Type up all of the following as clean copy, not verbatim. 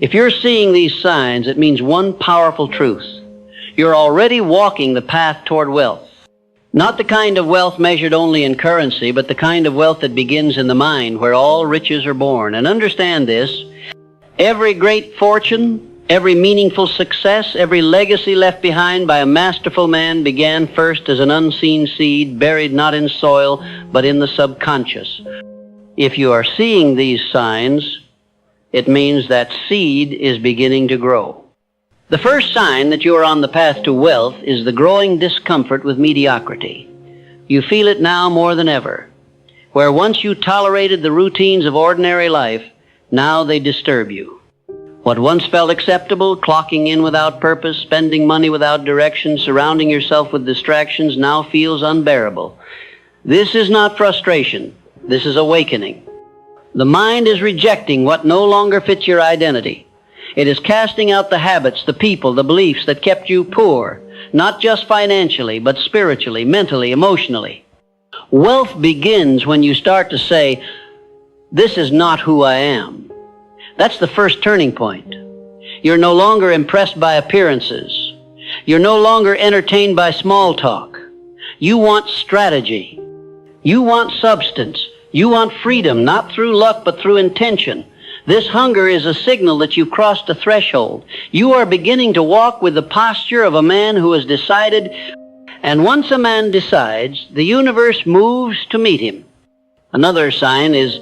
If you're seeing these signs, it means one powerful truth. You're already walking the path toward wealth. Not the kind of wealth measured only in currency, but the kind of wealth that begins in the mind, where all riches are born. And understand this, every great fortune, every meaningful success, every legacy left behind by a masterful man began first as an unseen seed, buried not in soil, but in the subconscious. If you are seeing these signs, it means that seed is beginning to grow. The first sign that you are on the path to wealth is the growing discomfort with mediocrity. You feel it now more than ever. Where once you tolerated the routines of ordinary life, now they disturb you. What once felt acceptable, clocking in without purpose, spending money without direction, surrounding yourself with distractions, now feels unbearable. This is not frustration. This is awakening. The mind is rejecting what no longer fits your identity. It is casting out the habits, the people, the beliefs that kept you poor, not just financially, but spiritually, mentally, emotionally. Wealth begins when you start to say, "This is not who I am." That's the first turning point. You're no longer impressed by appearances. You're no longer entertained by small talk. You want strategy. You want substance. You want freedom, not through luck, but through intention. This hunger is a signal that you've crossed a threshold. You are beginning to walk with the posture of a man who has decided, and once a man decides, the universe moves to meet him. Another sign is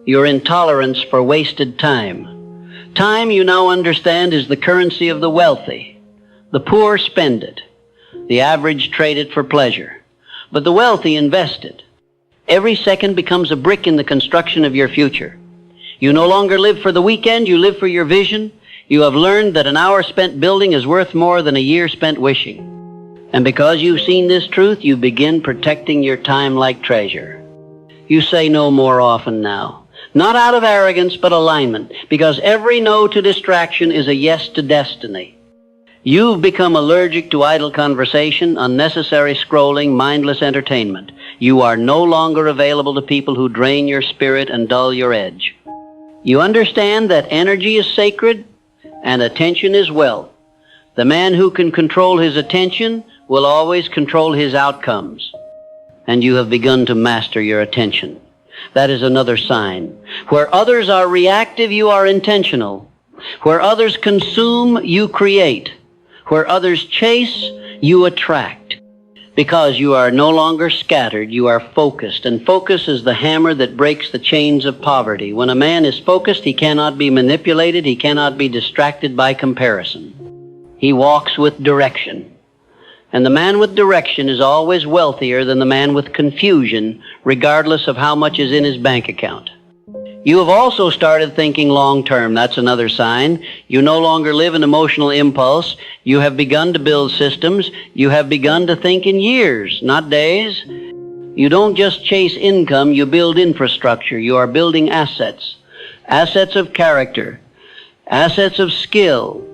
your intolerance for wasted time. Time, you now understand, is the currency of the wealthy. The poor spend it. The average trade it for pleasure. But the wealthy invest it. Every second becomes a brick in the construction of your future. You no longer live for the weekend, you live for your vision. You have learned that an hour spent building is worth more than a year spent wishing. And because you've seen this truth, you begin protecting your time like treasure. You say no more often now. Not out of arrogance, but alignment, because every no to distraction is a yes to destiny. You've become allergic to idle conversation, unnecessary scrolling, mindless entertainment. You are no longer available to people who drain your spirit and dull your edge. You understand that energy is sacred and attention is wealth. The man who can control his attention will always control his outcomes. And you have begun to master your attention. That is another sign. Where others are reactive, you are intentional. Where others consume, you create. Where others chase, you attract. Because you are no longer scattered, you are focused. And focus is the hammer that breaks the chains of poverty. When a man is focused, he cannot be manipulated. He cannot be distracted by comparison. He walks with direction. And the man with direction is always wealthier than the man with confusion, regardless of how much is in his bank account. You have also started thinking long-term. That's another sign. You no longer live in emotional impulse. You have begun to build systems. You have begun to think in years, not days. You don't just chase income, you build infrastructure. You are building assets. Assets of character. Assets of skill.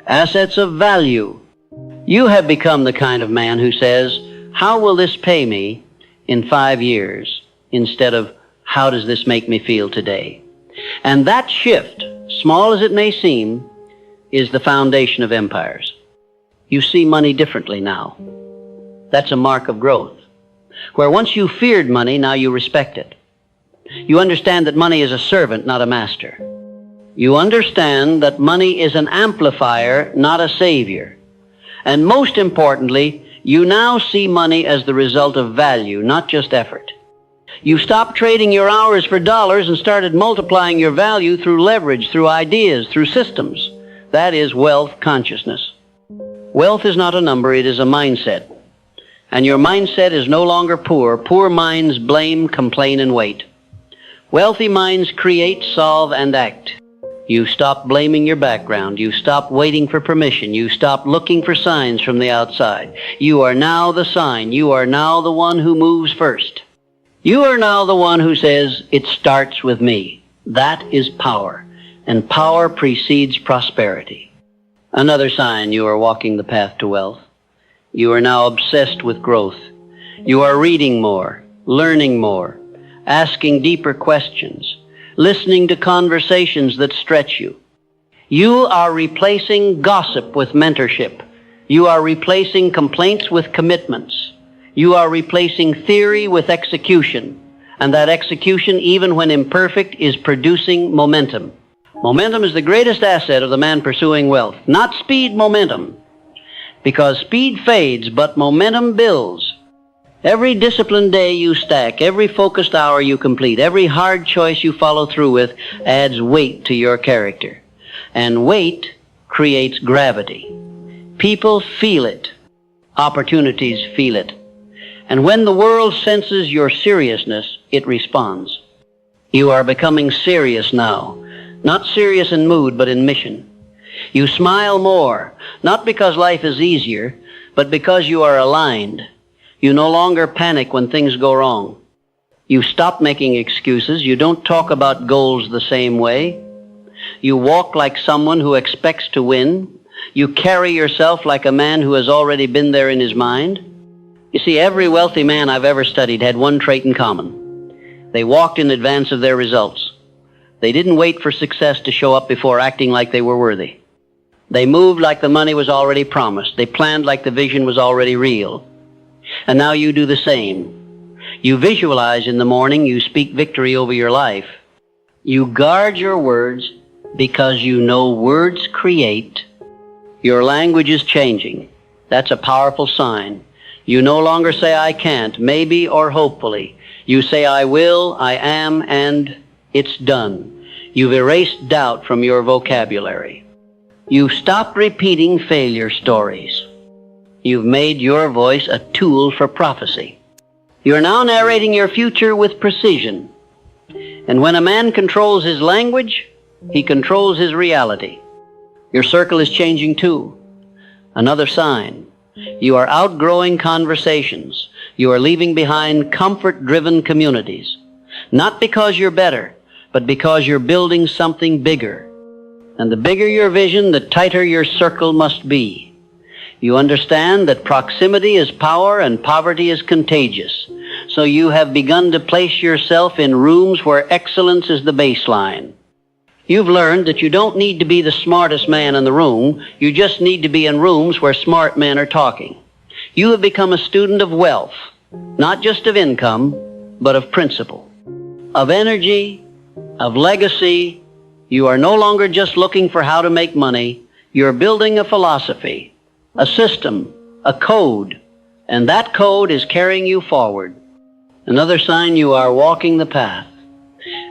Assets of value. You have become the kind of man who says, "How will this pay me in 5 years?" instead of, "How does this make me feel today?" And that shift, small as it may seem, is the foundation of empires. You see money differently now. That's a mark of growth. Where once you feared money, now you respect it. You understand that money is a servant, not a master. You understand that money is an amplifier, not a savior. And most importantly, you now see money as the result of value, not just effort. You stopped trading your hours for dollars and started multiplying your value through leverage, through ideas, through systems. That is wealth consciousness. Wealth is not a number, it is a mindset. And your mindset is no longer poor. Poor minds blame, complain, and wait. Wealthy minds create, solve, and act. You stop blaming your background. You stop waiting for permission. You stop looking for signs from the outside. You are now the sign. You are now the one who moves first. You are now the one who says, "It starts with me." That is power, and power precedes prosperity. Another sign you are walking the path to wealth. You are now obsessed with growth. You are reading more, learning more, asking deeper questions, listening to conversations that stretch you. You are replacing gossip with mentorship. You are replacing complaints with commitments. You are replacing theory with execution. And that execution, even when imperfect, is producing momentum. Momentum is the greatest asset of the man pursuing wealth. Not speed, momentum. Because speed fades, but momentum builds. Every disciplined day you stack, every focused hour you complete, every hard choice you follow through with adds weight to your character. And weight creates gravity. People feel it. Opportunities feel it. And when the world senses your seriousness, it responds. You are becoming serious now. Not serious in mood, but in mission. You smile more, not because life is easier, but because you are aligned. You no longer panic when things go wrong. You stop making excuses. You don't talk about goals the same way. You walk like someone who expects to win. You carry yourself like a man who has already been there in his mind. You see, every wealthy man I've ever studied had one trait in common. They walked in advance of their results. They didn't wait for success to show up before acting like they were worthy. They moved like the money was already promised. They planned like the vision was already real. And now you do the same. You visualize in the morning. You speak victory over your life. You guard your words because you know words create. Your language is changing. That's a powerful sign. You no longer say, I can't, maybe, or hopefully. You say, I will, I am, and it's done. You've erased doubt from your vocabulary. You've stopped repeating failure stories. You've made your voice a tool for prophecy. You're now narrating your future with precision. And when a man controls his language, he controls his reality. Your circle is changing too. Another sign. You are outgrowing conversations. You are leaving behind comfort-driven communities. Not because you're better, but because you're building something bigger. And the bigger your vision, the tighter your circle must be. You understand that proximity is power and poverty is contagious. So you have begun to place yourself in rooms where excellence is the baseline. You've learned that you don't need to be the smartest man in the room. You just need to be in rooms where smart men are talking. You have become a student of wealth, not just of income, but of principle, of energy, of legacy. You are no longer just looking for how to make money. You're building a philosophy, a system, a code, and that code is carrying you forward. Another sign you are walking the path.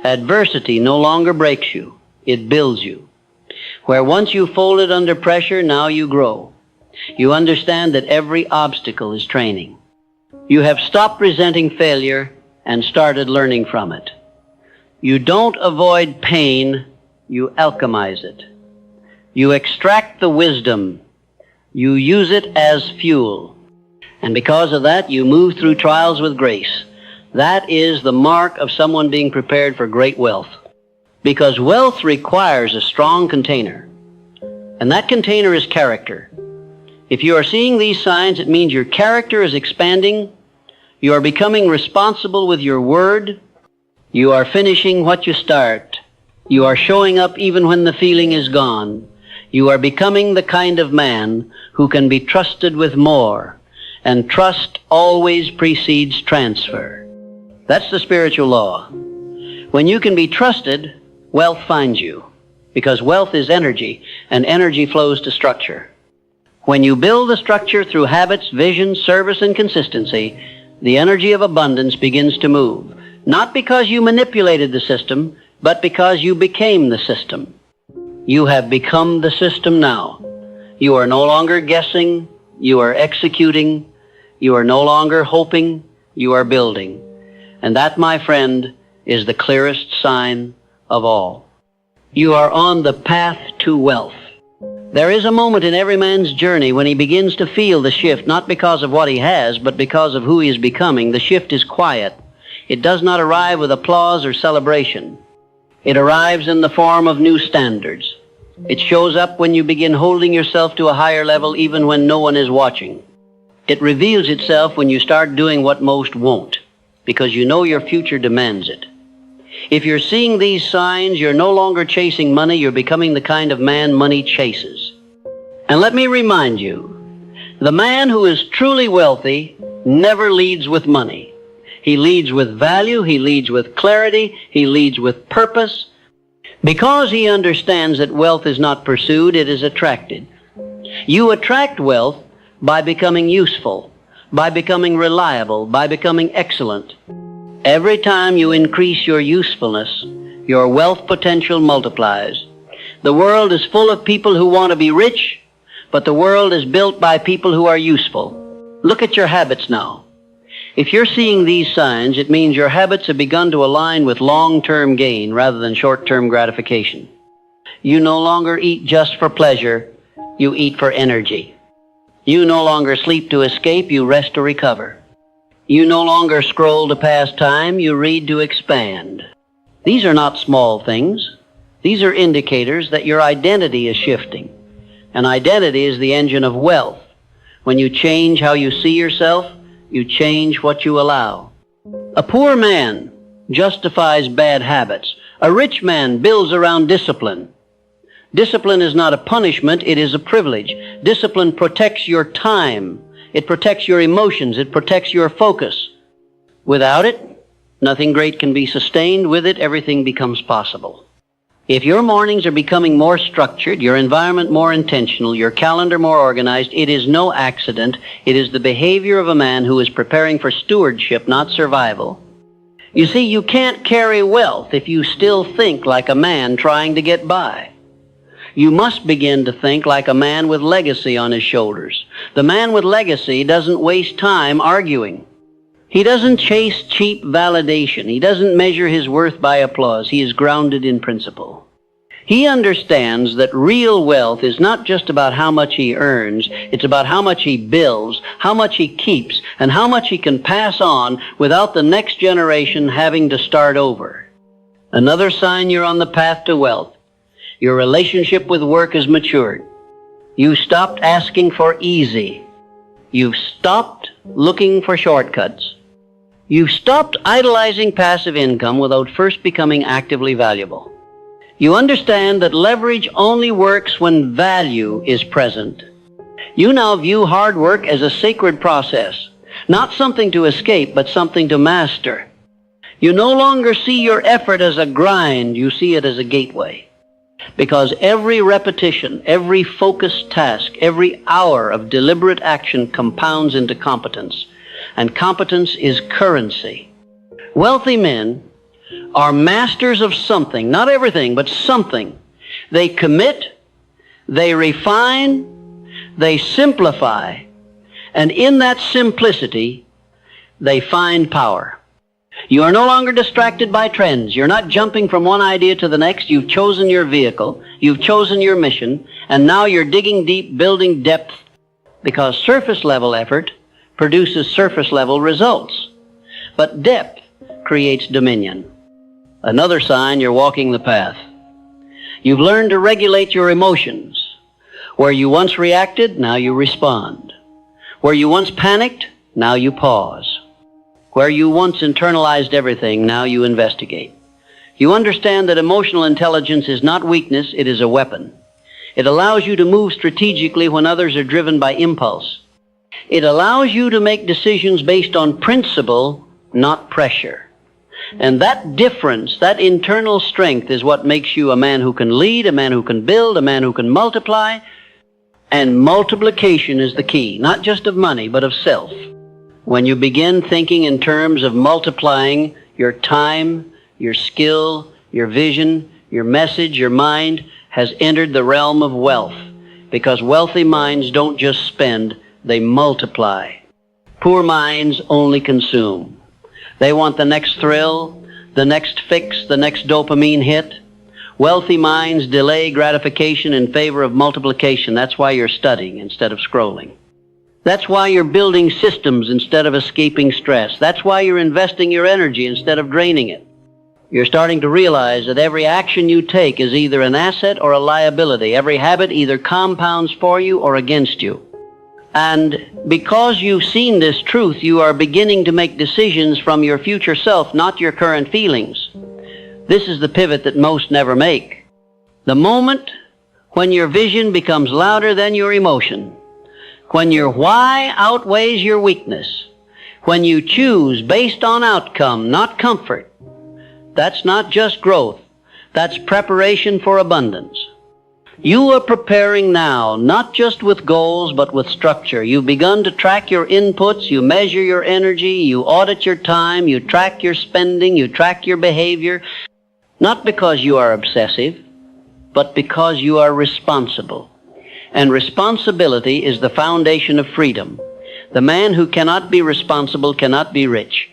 Adversity no longer breaks you. It builds you. Where once you folded under pressure, now you grow. You understand that every obstacle is training. You have stopped resenting failure and started learning from it. You don't avoid pain, you alchemize it. You extract the wisdom. You use it as fuel. And because of that, you move through trials with grace. That is the mark of someone being prepared for great wealth. Because wealth requires a strong container. And that container is character. If you are seeing these signs, it means your character is expanding. You are becoming responsible with your word. You are finishing what you start. You are showing up even when the feeling is gone. You are becoming the kind of man who can be trusted with more. And trust always precedes transfer. That's the spiritual law. When you can be trusted, wealth finds you, because wealth is energy, and energy flows to structure. When you build the structure through habits, vision, service, and consistency, the energy of abundance begins to move, not because you manipulated the system, but because you became the system. You have become the system now. You are no longer guessing, you are executing, you are no longer hoping, you are building. And that, my friend, is the clearest sign of all. You are on the path to wealth. There is a moment in every man's journey when he begins to feel the shift, not because of what he has, but because of who he is becoming. The shift is quiet. It does not arrive with applause or celebration. It arrives in the form of new standards. It shows up when you begin holding yourself to a higher level even when no one is watching. It reveals itself when you start doing what most won't, because you know your future demands it. If you're seeing these signs, you're no longer chasing money, you're becoming the kind of man money chases. And let me remind you, the man who is truly wealthy never leads with money. He leads with value, he leads with clarity, he leads with purpose, because he understands that wealth is not pursued, it is attracted. You attract wealth by becoming useful, by becoming reliable, by becoming excellent. Every time you increase your usefulness, your wealth potential multiplies. The world is full of people who want to be rich, but the world is built by people who are useful. Look at your habits now. If you're seeing these signs, it means your habits have begun to align with long-term gain rather than short-term gratification. You no longer eat just for pleasure, you eat for energy. You no longer sleep to escape, you rest to recover. You no longer scroll to pass time, you read to expand. These are not small things. These are indicators that your identity is shifting. And identity is the engine of wealth. When you change how you see yourself, you change what you allow. A poor man justifies bad habits. A rich man builds around discipline. Discipline is not a punishment, it is a privilege. Discipline protects your time. It protects your emotions. It protects your focus. Without it, nothing great can be sustained. With it, everything becomes possible. If your mornings are becoming more structured, your environment more intentional, your calendar more organized, it is no accident. It is the behavior of a man who is preparing for stewardship, not survival. You see, you can't carry wealth if you still think like a man trying to get by. You must begin to think like a man with legacy on his shoulders. The man with legacy doesn't waste time arguing. He doesn't chase cheap validation. He doesn't measure his worth by applause. He is grounded in principle. He understands that real wealth is not just about how much he earns. It's about how much he builds, how much he keeps, and how much he can pass on without the next generation having to start over. Another sign you're on the path to wealth. Your relationship with work has matured. You stopped asking for easy. You've stopped looking for shortcuts. You've stopped idolizing passive income without first becoming actively valuable. You understand that leverage only works when value is present. You now view hard work as a sacred process, not something to escape, but something to master. You no longer see your effort as a grind, you see it as a gateway. Because every repetition, every focused task, every hour of deliberate action compounds into competence. And competence is currency. Wealthy men are masters of something, not everything, but something. They commit, they refine, they simplify, and in that simplicity, they find power. You are no longer distracted by trends. You're not jumping from one idea to the next. You've chosen your vehicle. You've chosen your mission. And now you're digging deep, building depth, because surface level effort produces surface level results. But depth creates dominion. Another sign you're walking the path. You've learned to regulate your emotions. Where you once reacted, now you respond. Where you once panicked, now you pause. Where you once internalized everything, now you investigate. You understand that emotional intelligence is not weakness, it is a weapon. It allows you to move strategically when others are driven by impulse. It allows you to make decisions based on principle, not pressure. And that difference, that internal strength is what makes you a man who can lead, a man who can build, a man who can multiply. And multiplication is the key, not just of money, but of self. When you begin thinking in terms of multiplying your time, your skill, your vision, your message, your mind has entered the realm of wealth. Because wealthy minds don't just spend, they multiply. Poor minds only consume. They want the next thrill, the next fix, the next dopamine hit. Wealthy minds delay gratification in favor of multiplication. That's why you're studying instead of scrolling. That's why you're building systems instead of escaping stress. That's why you're investing your energy instead of draining it. You're starting to realize that every action you take is either an asset or a liability. Every habit either compounds for you or against you. And because you've seen this truth, you are beginning to make decisions from your future self, not your current feelings. This is the pivot that most never make. The moment when your vision becomes louder than your emotion, when your why outweighs your weakness, when you choose based on outcome, not comfort, that's not just growth, that's preparation for abundance. You are preparing now, not just with goals, but with structure. You've begun to track your inputs, you measure your energy, you audit your time, you track your spending, you track your behavior, not because you are obsessive, but because you are responsible. And responsibility is the foundation of freedom. The man who cannot be responsible cannot be rich.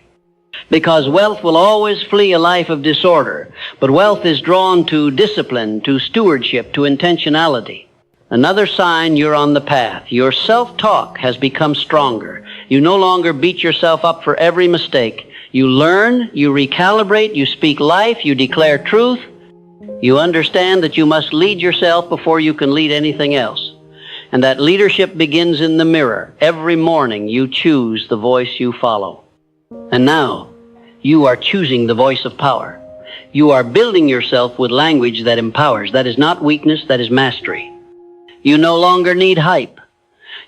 Because wealth will always flee a life of disorder, but wealth is drawn to discipline, to stewardship, to intentionality. Another sign you're on the path. Your self-talk has become stronger. You no longer beat yourself up for every mistake. You learn, you recalibrate, you speak life, you declare truth. You understand that you must lead yourself before you can lead anything else. And that leadership begins in the mirror. Every morning you choose the voice you follow. And now, you are choosing the voice of power. You are building yourself with language that empowers. That is not weakness, that is mastery. You no longer need hype.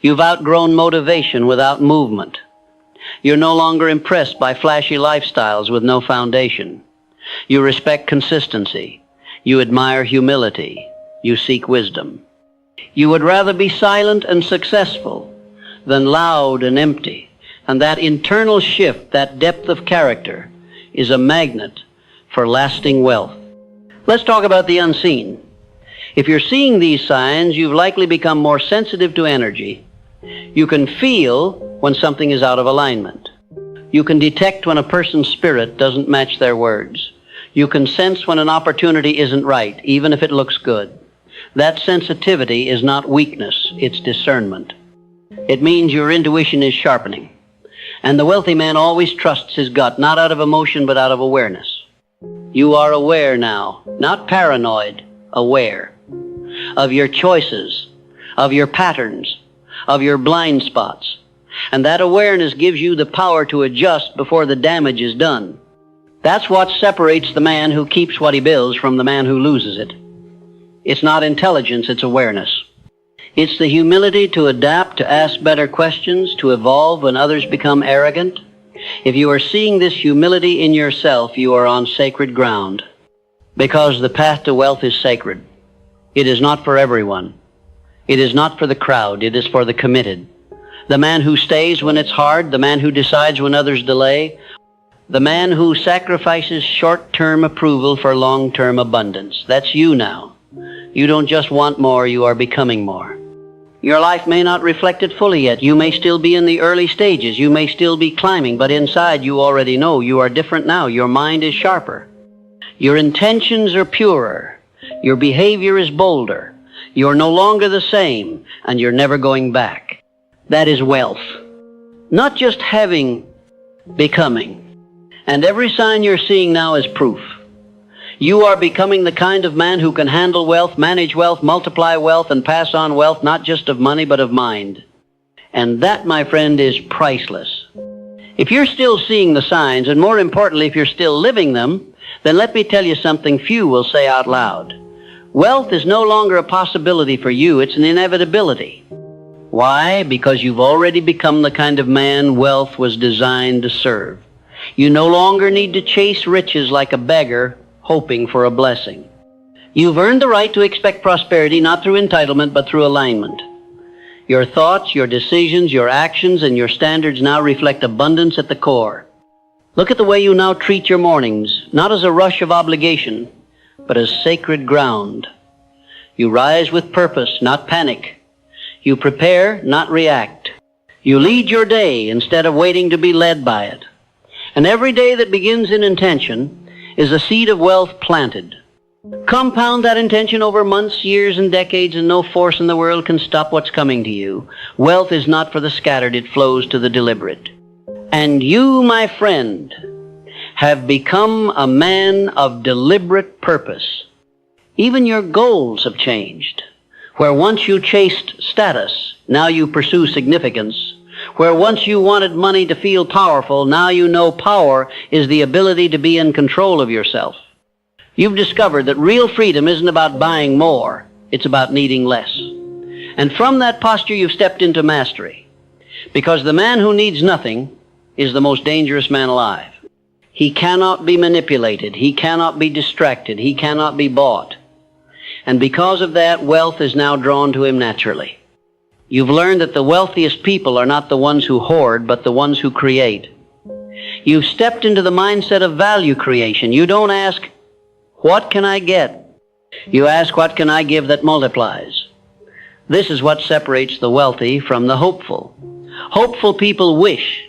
You've outgrown motivation without movement. You're no longer impressed by flashy lifestyles with no foundation. You respect consistency. You admire humility. You seek wisdom. You would rather be silent and successful than loud and empty. And that internal shift, that depth of character, is a magnet for lasting wealth. Let's talk about the unseen. If you're seeing these signs, you've likely become more sensitive to energy. You can feel when something is out of alignment. You can detect when a person's spirit doesn't match their words. You can sense when an opportunity isn't right, even if it looks good. That sensitivity is not weakness, it's discernment. It means your intuition is sharpening. And the wealthy man always trusts his gut, not out of emotion, but out of awareness. You are aware now, not paranoid, aware of your choices, of your patterns, of your blind spots. And that awareness gives you the power to adjust before the damage is done. That's what separates the man who keeps what he builds from the man who loses it. It's not intelligence, it's awareness. It's the humility to adapt, to ask better questions, to evolve when others become arrogant. If you are seeing this humility in yourself, you are on sacred ground. Because the path to wealth is sacred. It is not for everyone. It is not for the crowd. It is for the committed. The man who stays when it's hard, the man who decides when others delay, the man who sacrifices short-term approval for long-term abundance. That's you now. You don't just want more, you are becoming more. Your life may not reflect it fully yet. You may still be in the early stages. You may still be climbing, but inside you already know you are different now. Your mind is sharper. Your intentions are purer. Your behavior is bolder. You're no longer the same, and you're never going back. That is wealth. Not just having, becoming. And every sign you're seeing now is proof. You are becoming the kind of man who can handle wealth, manage wealth, multiply wealth, and pass on wealth, not just of money, but of mind. And that, my friend, is priceless. If you're still seeing the signs, and more importantly, if you're still living them, then let me tell you something few will say out loud. Wealth is no longer a possibility for you, it's an inevitability. Why? Because you've already become the kind of man wealth was designed to serve. You no longer need to chase riches like a beggar, hoping for a blessing. You've earned the right to expect prosperity not through entitlement but through alignment. Your thoughts, your decisions, your actions, and your standards now reflect abundance at the core. Look at the way you now treat your mornings, not as a rush of obligation, but as sacred ground. You rise with purpose, not panic. You prepare, not react. You lead your day instead of waiting to be led by it. And every day that begins in intention is a seed of wealth planted. Compound that intention over months, years, and decades, and no force in the world can stop what's coming to you. Wealth is not for the scattered, it flows to the deliberate. And you, my friend, have become a man of deliberate purpose. Even your goals have changed. Where once you chased status, now you pursue significance. Where once you wanted money to feel powerful, now you know power is the ability to be in control of yourself. You've discovered that real freedom isn't about buying more, it's about needing less. And from that posture, you've stepped into mastery. Because the man who needs nothing is the most dangerous man alive. He cannot be manipulated. He cannot be distracted. He cannot be bought. And because of that, wealth is now drawn to him naturally. You've learned that the wealthiest people are not the ones who hoard, but the ones who create. You've stepped into the mindset of value creation. You don't ask, what can I get? You ask, what can I give that multiplies? This is what separates the wealthy from the hopeful. Hopeful people wish.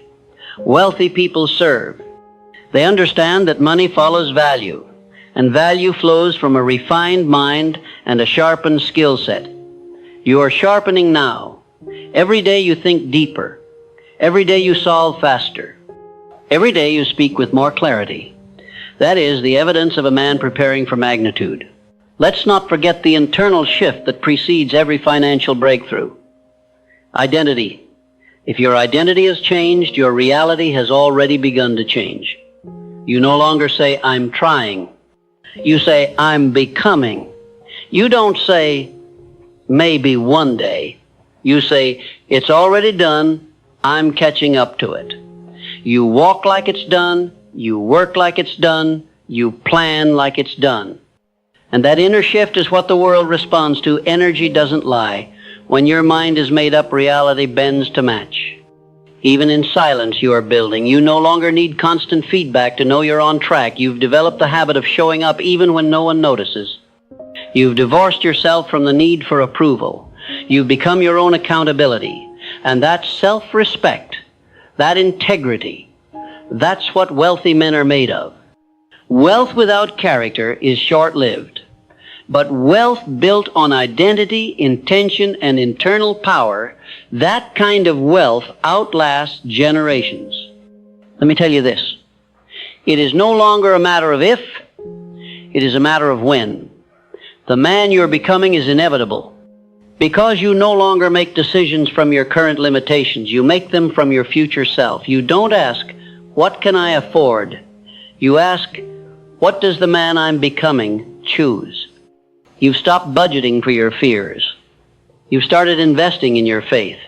Wealthy people serve. They understand that money follows value, and value flows from a refined mind and a sharpened skill set. You are sharpening now. Every day you think deeper. Every day you solve faster. Every day you speak with more clarity. That is the evidence of a man preparing for magnitude. Let's not forget the internal shift that precedes every financial breakthrough. Identity. If your identity has changed, your reality has already begun to change. You no longer say, I'm trying. You say, I'm becoming. You don't say, maybe one day. You say, it's already done, I'm catching up to it. You walk like it's done, you work like it's done, you plan like it's done. And that inner shift is what the world responds to. Energy doesn't lie. When your mind is made up, reality bends to match. Even in silence you are building. You no longer need constant feedback to know you're on track. You've developed the habit of showing up even when no one notices. You've divorced yourself from the need for approval. You've become your own accountability. And that self-respect, that integrity, that's what wealthy men are made of. Wealth without character is short-lived. But wealth built on identity, intention, and internal power, that kind of wealth outlasts generations. Let me tell you this. It is no longer a matter of if, it is a matter of when. The man you're becoming is inevitable. Because you no longer make decisions from your current limitations, you make them from your future self. You don't ask, what can I afford? You ask, what does the man I'm becoming choose? You've stopped budgeting for your fears. You've started investing in your faith.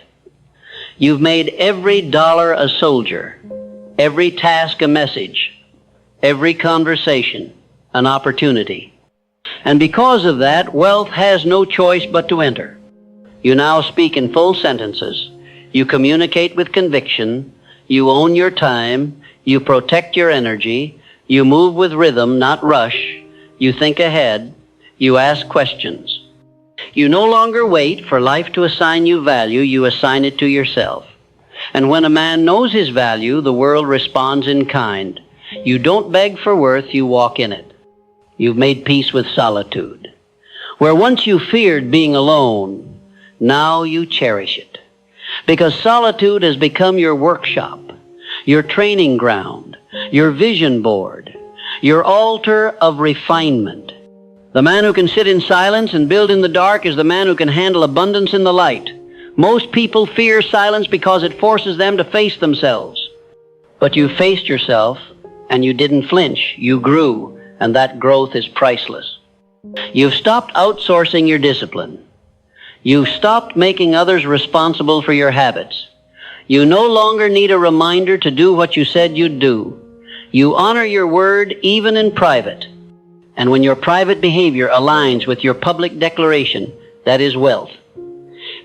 You've made every dollar a soldier, every task a message, every conversation an opportunity. And because of that, wealth has no choice but to enter. You now speak in full sentences. You communicate with conviction. You own your time. You protect your energy. You move with rhythm, not rush. You think ahead. You ask questions. You no longer wait for life to assign you value. You assign it to yourself. And when a man knows his value, the world responds in kind. You don't beg for worth, you walk in it. You've made peace with solitude. Where once you feared being alone, now you cherish it. Because solitude has become your workshop, your training ground, your vision board, your altar of refinement. The man who can sit in silence and build in the dark is the man who can handle abundance in the light. Most people fear silence because it forces them to face themselves. But you faced yourself and you didn't flinch. You grew, and that growth is priceless. You've stopped outsourcing your discipline. You've stopped making others responsible for your habits. You no longer need a reminder to do what you said you'd do. You honor your word even in private. And when your private behavior aligns with your public declaration, that is wealth.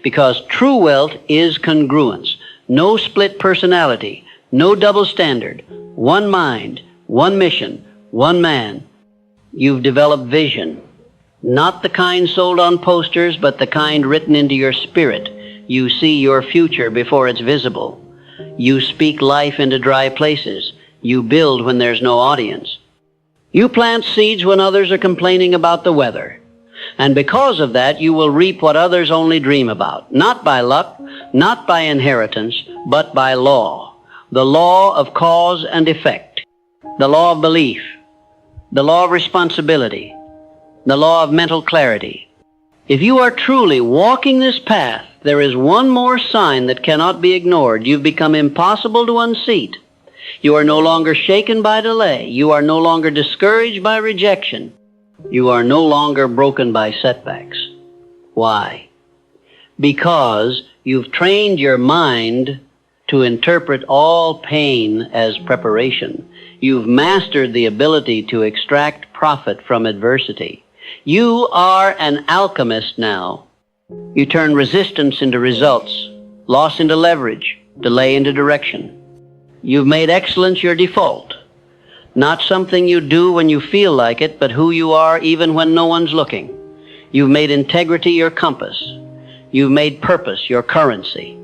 Because true wealth is congruence. No split personality, no double standard, one mind, one mission, one man. You've developed vision. Not the kind sold on posters, but the kind written into your spirit. You see your future before it's visible. You speak life into dry places. You build when there's no audience. You plant seeds when others are complaining about the weather. And because of that, you will reap what others only dream about. Not by luck, not by inheritance, but by law. The law of cause and effect. The law of belief. The law of responsibility. The law of mental clarity. If you are truly walking this path, there is one more sign that cannot be ignored. You've become impossible to unseat. You are no longer shaken by delay. You are no longer discouraged by rejection. You are no longer broken by setbacks. Why? Because you've trained your mind to interpret all pain as preparation. You've mastered the ability to extract profit from adversity. You are an alchemist now. You turn resistance into results, loss into leverage, delay into direction. You've made excellence your default. Not something you do when you feel like it, but who you are even when no one's looking. You've made integrity your compass. You've made purpose your currency.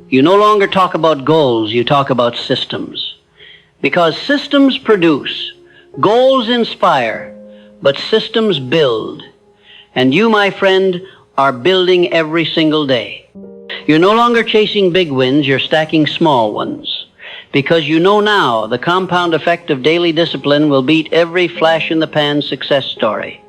You no longer talk about goals, you talk about systems. Because systems produce, goals inspire, but systems build. And you, my friend, are building every single day. You're no longer chasing big wins, you're stacking small ones. Because you know now the compound effect of daily discipline will beat every flash-in-the-pan success story.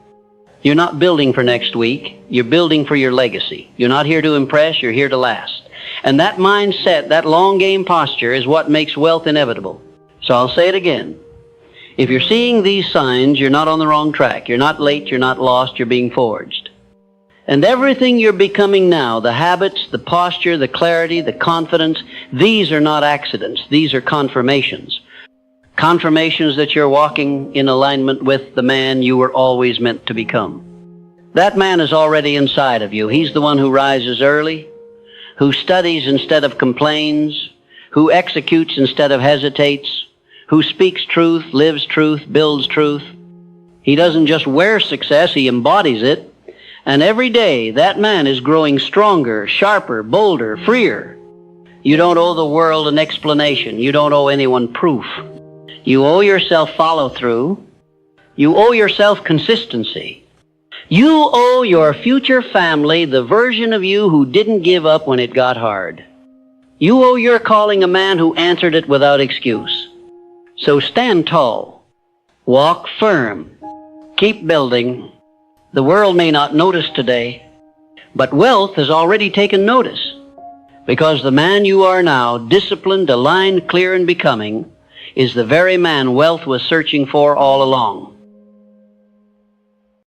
You're not building for next week, you're building for your legacy. You're not here to impress, you're here to last. And that mindset, that long-game posture is what makes wealth inevitable. So I'll say it again. If you're seeing these signs, you're not on the wrong track. You're not late, you're not lost, you're being forged. And everything you're becoming now, the habits, the posture, the clarity, the confidence, these are not accidents. These are confirmations. Confirmations that you're walking in alignment with the man you were always meant to become. That man is already inside of you. He's the one who rises early, who studies instead of complains, who executes instead of hesitates, who speaks truth, lives truth, builds truth. He doesn't just wear success, he embodies it. And every day, that man is growing stronger, sharper, bolder, freer. You don't owe the world an explanation. You don't owe anyone proof. You owe yourself follow-through. You owe yourself consistency. You owe your future family the version of you who didn't give up when it got hard. You owe your calling a man who answered it without excuse. So stand tall. Walk firm. Keep building. The world may not notice today, but wealth has already taken notice. Because the man you are now, disciplined, aligned, clear, and becoming, is the very man wealth was searching for all along.